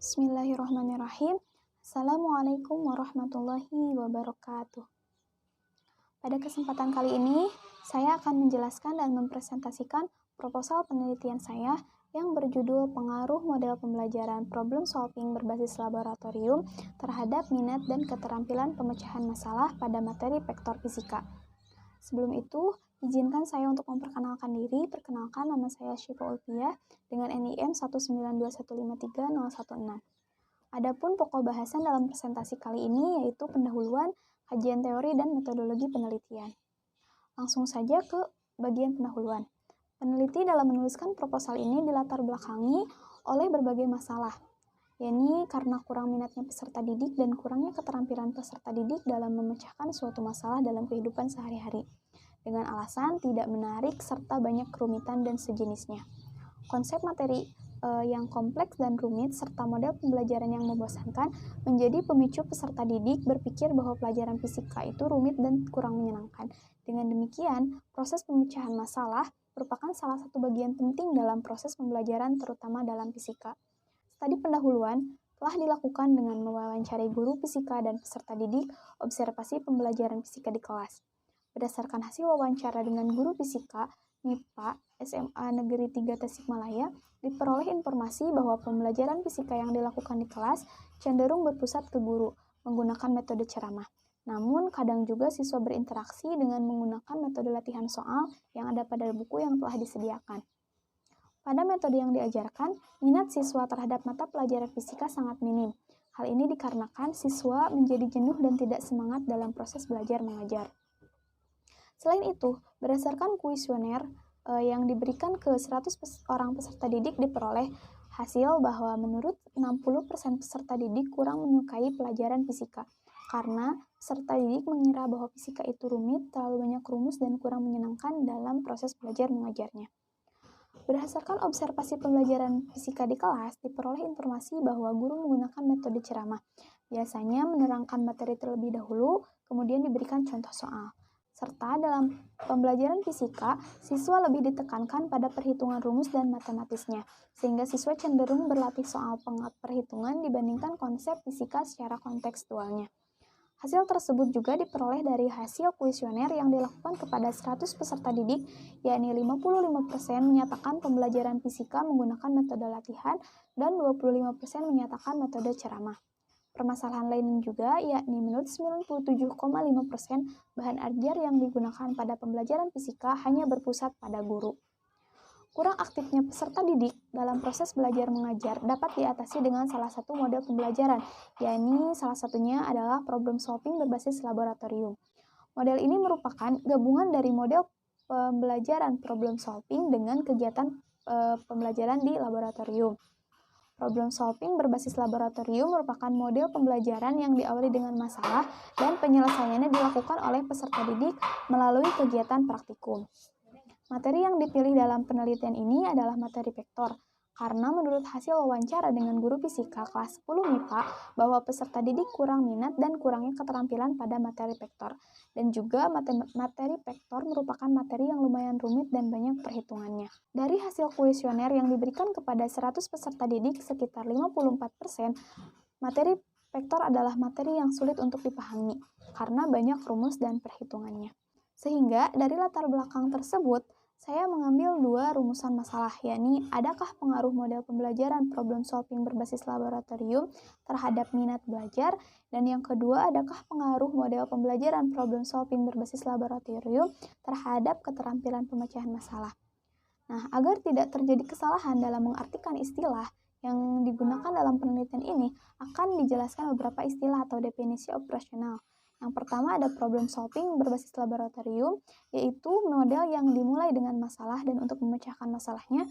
Bismillahirrahmanirrahim. Assalamualaikum warahmatullahi wabarakatuh. Pada kesempatan kali ini, saya akan menjelaskan dan mempresentasikan proposal penelitian saya yang berjudul Pengaruh Model Pembelajaran Problem Solving berbasis Laboratorium terhadap minat dan keterampilan pemecahan masalah pada materi vektor fisika. Sebelum itu, izinkan saya untuk memperkenalkan diri. Perkenalkan, nama saya Syifa Ulfiah dengan NIM 192153016. Adapun pokok bahasan dalam presentasi kali ini yaitu pendahuluan, kajian teori, dan metodologi penelitian. Langsung saja ke bagian pendahuluan. Peneliti dalam menuliskan proposal ini dilatar belakangi oleh berbagai masalah, yakni karena kurang minatnya peserta didik dan kurangnya keterampilan peserta didik dalam memecahkan suatu masalah dalam kehidupan sehari-hari, dengan alasan tidak menarik serta banyak kerumitan dan sejenisnya. Konsep materi yang kompleks dan rumit serta model pembelajaran yang membosankan menjadi pemicu peserta didik berpikir bahwa pelajaran fisika itu rumit dan kurang menyenangkan. Dengan demikian, proses pemecahan masalah merupakan salah satu bagian penting dalam proses pembelajaran terutama dalam fisika. Studi pendahuluan telah dilakukan dengan mewawancarai guru fisika dan peserta didik observasi pembelajaran fisika di kelas. Berdasarkan hasil wawancara dengan guru fisika MIPA SMA Negeri 3 Tasikmalaya, diperoleh informasi bahwa pembelajaran fisika yang dilakukan di kelas cenderung berpusat ke guru menggunakan metode ceramah. Namun, kadang juga siswa berinteraksi dengan menggunakan metode latihan soal yang ada pada buku yang telah disediakan. Pada metode yang diajarkan, minat siswa terhadap mata pelajaran fisika sangat minim. Hal ini dikarenakan siswa menjadi jenuh dan tidak semangat dalam proses belajar mengajar. Selain itu, berdasarkan kuesioner yang diberikan ke 100 orang peserta didik diperoleh hasil bahwa menurut 60% peserta didik kurang menyukai pelajaran fisika karena peserta didik mengira bahwa fisika itu rumit, terlalu banyak rumus, dan kurang menyenangkan dalam proses belajar mengajarnya. Berdasarkan observasi pembelajaran fisika di kelas, diperoleh informasi bahwa guru menggunakan metode ceramah. Biasanya menerangkan materi terlebih dahulu, kemudian diberikan contoh soal. Serta dalam pembelajaran fisika, siswa lebih ditekankan pada perhitungan rumus dan matematisnya, sehingga siswa cenderung berlatih soal perhitungan dibandingkan konsep fisika secara kontekstualnya. Hasil tersebut juga diperoleh dari hasil kuesioner yang dilakukan kepada 100 peserta didik, yakni 55% menyatakan pembelajaran fisika menggunakan metode latihan dan 25% menyatakan metode ceramah. Permasalahan lain juga, yakni menurut 97,5% bahan ajar yang digunakan pada pembelajaran fisika hanya berpusat pada guru. Kurang aktifnya peserta didik dalam proses belajar mengajar dapat diatasi dengan salah satu model pembelajaran, yakni salah satunya adalah problem solving berbasis laboratorium. Model ini merupakan gabungan dari model pembelajaran problem solving dengan kegiatan pembelajaran di laboratorium. Problem solving berbasis laboratorium merupakan model pembelajaran yang diawali dengan masalah dan penyelesaiannya dilakukan oleh peserta didik melalui kegiatan praktikum. Materi yang dipilih dalam penelitian ini adalah materi vektor, karena menurut hasil wawancara dengan guru fisika kelas 10 MIPA bahwa peserta didik kurang minat dan kurangnya keterampilan pada materi vektor. Dan juga materi vektor merupakan materi yang lumayan rumit dan banyak perhitungannya. Dari hasil kuesioner yang diberikan kepada 100 peserta didik sekitar 54%, materi vektor adalah materi yang sulit untuk dipahami karena banyak rumus dan perhitungannya. Sehingga dari latar belakang tersebut, saya mengambil dua rumusan masalah, yakni adakah pengaruh model pembelajaran problem solving berbasis laboratorium terhadap minat belajar, dan yang kedua adakah pengaruh model pembelajaran problem solving berbasis laboratorium terhadap keterampilan pemecahan masalah. Nah, agar tidak terjadi kesalahan dalam mengartikan istilah yang digunakan dalam penelitian ini, akan dijelaskan beberapa istilah atau definisi operasional. Yang pertama ada problem solving berbasis laboratorium, yaitu model yang dimulai dengan masalah dan untuk memecahkan masalahnya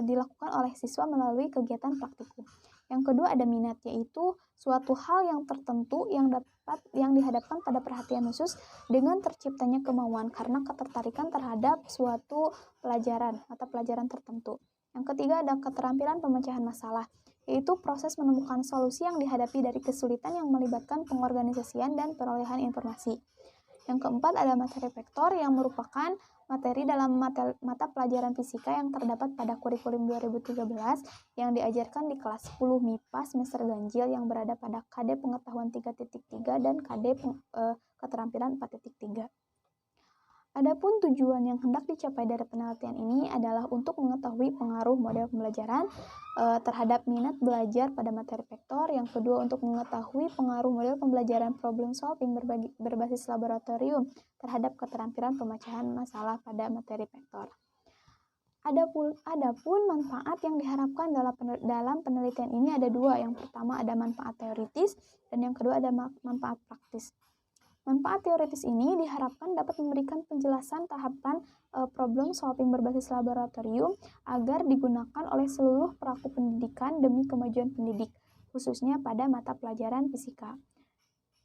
dilakukan oleh siswa melalui kegiatan praktikum. Yang kedua ada minat, yaitu suatu hal yang tertentu yang dihadapkan pada perhatian khusus dengan terciptanya kemauan karena ketertarikan terhadap suatu pelajaran, mata pelajaran tertentu. Yang ketiga ada keterampilan pemecahan masalah, yaitu proses menemukan solusi yang dihadapi dari kesulitan yang melibatkan pengorganisasian dan perolehan informasi. Yang keempat ada materi vektor yang merupakan materi dalam mata pelajaran fisika yang terdapat pada kurikulum 2013 yang diajarkan di kelas 10 MIPA semester ganjil yang berada pada KD Pengetahuan 3.3 dan KD Keterampilan 4.3. Adapun tujuan yang hendak dicapai dari penelitian ini adalah untuk mengetahui pengaruh model pembelajaran terhadap minat belajar pada materi vektor. Yang kedua, untuk mengetahui pengaruh model pembelajaran problem solving berbasis laboratorium terhadap keterampilan pemecahan masalah pada materi vektor. Adapun manfaat yang diharapkan dalam penelitian ini ada dua. Yang pertama ada manfaat teoritis dan yang kedua ada manfaat praktis. Manfaat teoritis ini diharapkan dapat memberikan penjelasan tahapan problem solving berbasis laboratorium agar digunakan oleh seluruh pelaku pendidikan demi kemajuan pendidik, khususnya pada mata pelajaran fisika.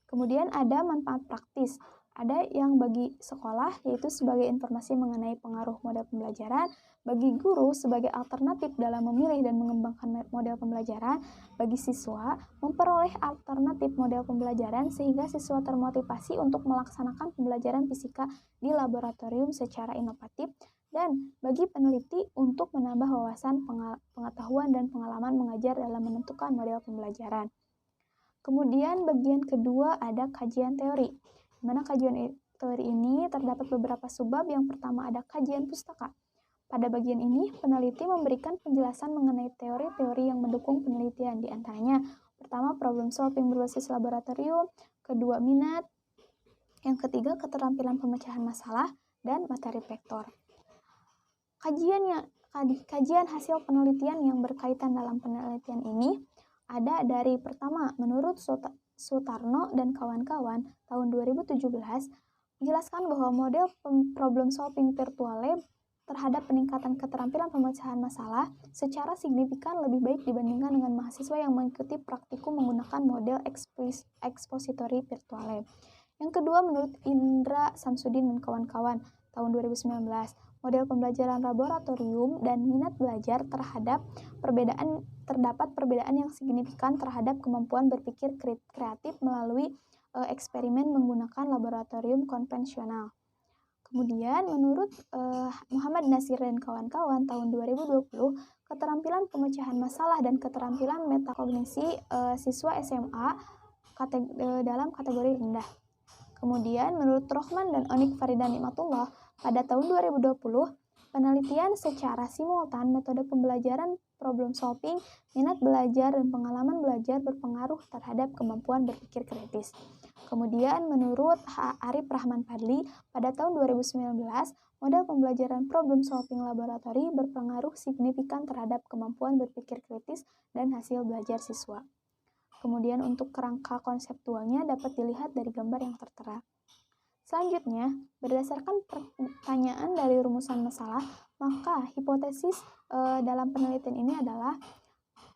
Kemudian ada manfaat praktis. Ada yang bagi sekolah, yaitu sebagai informasi mengenai pengaruh model pembelajaran, bagi guru sebagai alternatif dalam memilih dan mengembangkan model pembelajaran, bagi siswa memperoleh alternatif model pembelajaran sehingga siswa termotivasi untuk melaksanakan pembelajaran fisika di laboratorium secara inovatif, dan bagi peneliti untuk menambah wawasan, pengetahuan, dan pengalaman mengajar dalam menentukan model pembelajaran. Kemudian bagian kedua ada kajian teori. Di mana kajian teori ini terdapat beberapa subbab. Yang pertama ada kajian pustaka. Pada bagian ini, peneliti memberikan penjelasan mengenai teori-teori yang mendukung penelitian. Di antaranya, pertama problem solving berbasis laboratorium, kedua minat, yang ketiga keterampilan pemecahan masalah, dan materi vektor. Kajian hasil penelitian yang berkaitan dalam penelitian ini ada dari pertama, menurut Sutarno dan kawan-kawan tahun 2017 menjelaskan bahwa model problem solving virtual lab terhadap peningkatan keterampilan pemecahan masalah secara signifikan lebih baik dibandingkan dengan mahasiswa yang mengikuti praktikum menggunakan model expository virtual lab. Yang kedua, menurut Indra Samsudin dan kawan-kawan tahun 2019, model pembelajaran laboratorium dan minat belajar terdapat perbedaan yang signifikan terhadap kemampuan berpikir kreatif melalui eksperimen menggunakan laboratorium konvensional. Kemudian menurut Muhammad Nasir dan kawan-kawan tahun 2020, keterampilan pemecahan masalah dan keterampilan metakognisi siswa SMA dalam kategori rendah. Kemudian menurut Rohman dan Onik Farida Nikmatullah pada tahun 2020, penelitian secara simultan metode pembelajaran problem solving, minat belajar, dan pengalaman belajar berpengaruh terhadap kemampuan berpikir kritis. Kemudian menurut Arif Rahman Fadli pada tahun 2019, model pembelajaran problem solving laboratori berpengaruh signifikan terhadap kemampuan berpikir kritis dan hasil belajar siswa. Kemudian untuk kerangka konseptualnya dapat dilihat dari gambar yang tertera. Selanjutnya, berdasarkan pertanyaan dari rumusan masalah, maka hipotesis dalam penelitian ini adalah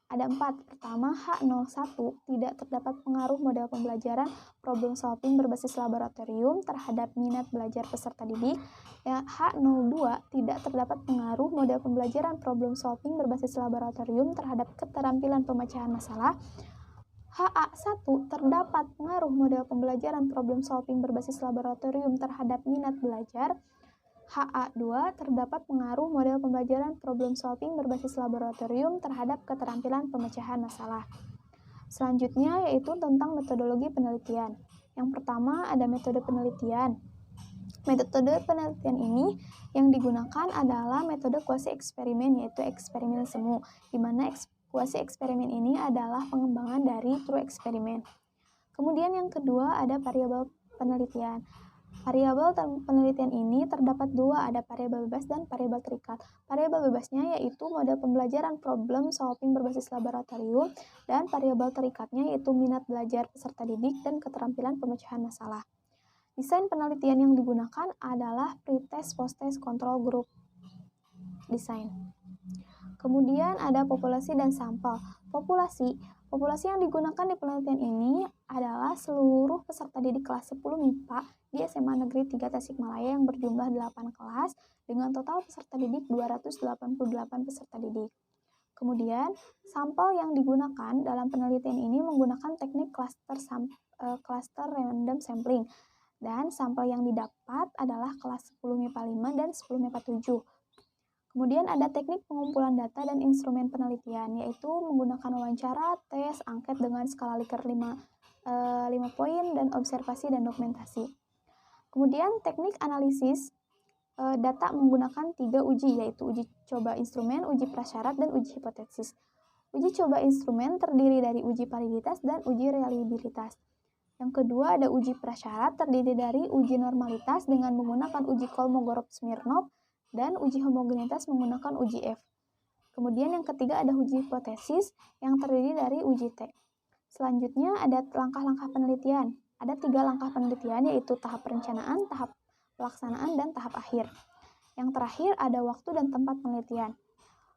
ada 4. Pertama, H01 tidak terdapat pengaruh model pembelajaran problem solving berbasis laboratorium terhadap minat belajar peserta didik. H02 tidak terdapat pengaruh model pembelajaran problem solving berbasis laboratorium terhadap keterampilan pemecahan masalah. HA1 terdapat pengaruh model pembelajaran problem solving berbasis laboratorium terhadap minat belajar. HA2 terdapat pengaruh model pembelajaran problem solving berbasis laboratorium terhadap keterampilan pemecahan masalah. Selanjutnya yaitu tentang metodologi penelitian. Yang pertama ada metode penelitian. Metode penelitian ini yang digunakan adalah metode kuasi eksperimen, yaitu eksperimen semu, di mana kuasi eksperimen ini adalah pengembangan dari true eksperimen. Kemudian yang kedua ada variabel penelitian. Variabel penelitian ini terdapat dua, ada variabel bebas dan variabel terikat. Variabel bebasnya yaitu model pembelajaran problem solving berbasis laboratorium, dan variabel terikatnya yaitu minat belajar peserta didik dan keterampilan pemecahan masalah. Desain penelitian yang digunakan adalah pretest, posttest, control group design. Kemudian ada populasi dan sampel. Populasi yang digunakan di penelitian ini adalah seluruh peserta didik kelas 10 MIPA di SMA Negeri 3 Tasikmalaya yang berjumlah 8 kelas dengan total peserta didik 288 peserta didik. Kemudian, sampel yang digunakan dalam penelitian ini menggunakan teknik cluster random sampling. Dan sampel yang didapat adalah kelas 10 MIPA 5 dan 10 MIPA 7. Kemudian ada teknik pengumpulan data dan instrumen penelitian, yaitu menggunakan wawancara, tes, angket dengan skala Likert 5 poin, dan observasi dan dokumentasi. Kemudian teknik analisis data menggunakan 3 uji, yaitu uji coba instrumen, uji prasyarat, dan uji hipotesis. Uji coba instrumen terdiri dari uji validitas dan uji reliabilitas. Yang kedua ada uji prasyarat terdiri dari uji normalitas dengan menggunakan uji Kolmogorov-Smirnov dan uji homogenitas menggunakan uji F. Kemudian yang ketiga ada uji hipotesis yang terdiri dari uji T. Selanjutnya ada langkah-langkah penelitian. Ada 3 langkah penelitian, yaitu tahap perencanaan, tahap pelaksanaan, dan tahap akhir. Yang terakhir ada waktu dan tempat penelitian.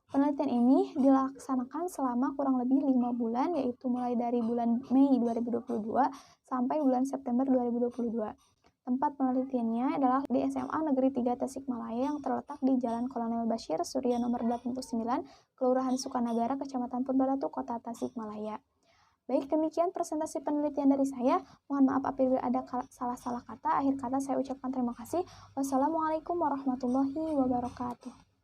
Penelitian ini dilaksanakan selama kurang lebih 5 bulan, yaitu mulai dari bulan Mei 2022 sampai bulan September 2022. Tempat penelitiannya adalah di SMA Negeri 3 Tasikmalaya yang terletak di Jalan Kolonel Bashir, Surya nomor 89, Kelurahan Sukanagara, Kecamatan Purbalatu, Kota Tasikmalaya. Baik, demikian presentasi penelitian dari saya. Mohon maaf apabila ada salah-salah kata. Akhir kata saya ucapkan terima kasih. Wassalamualaikum warahmatullahi wabarakatuh.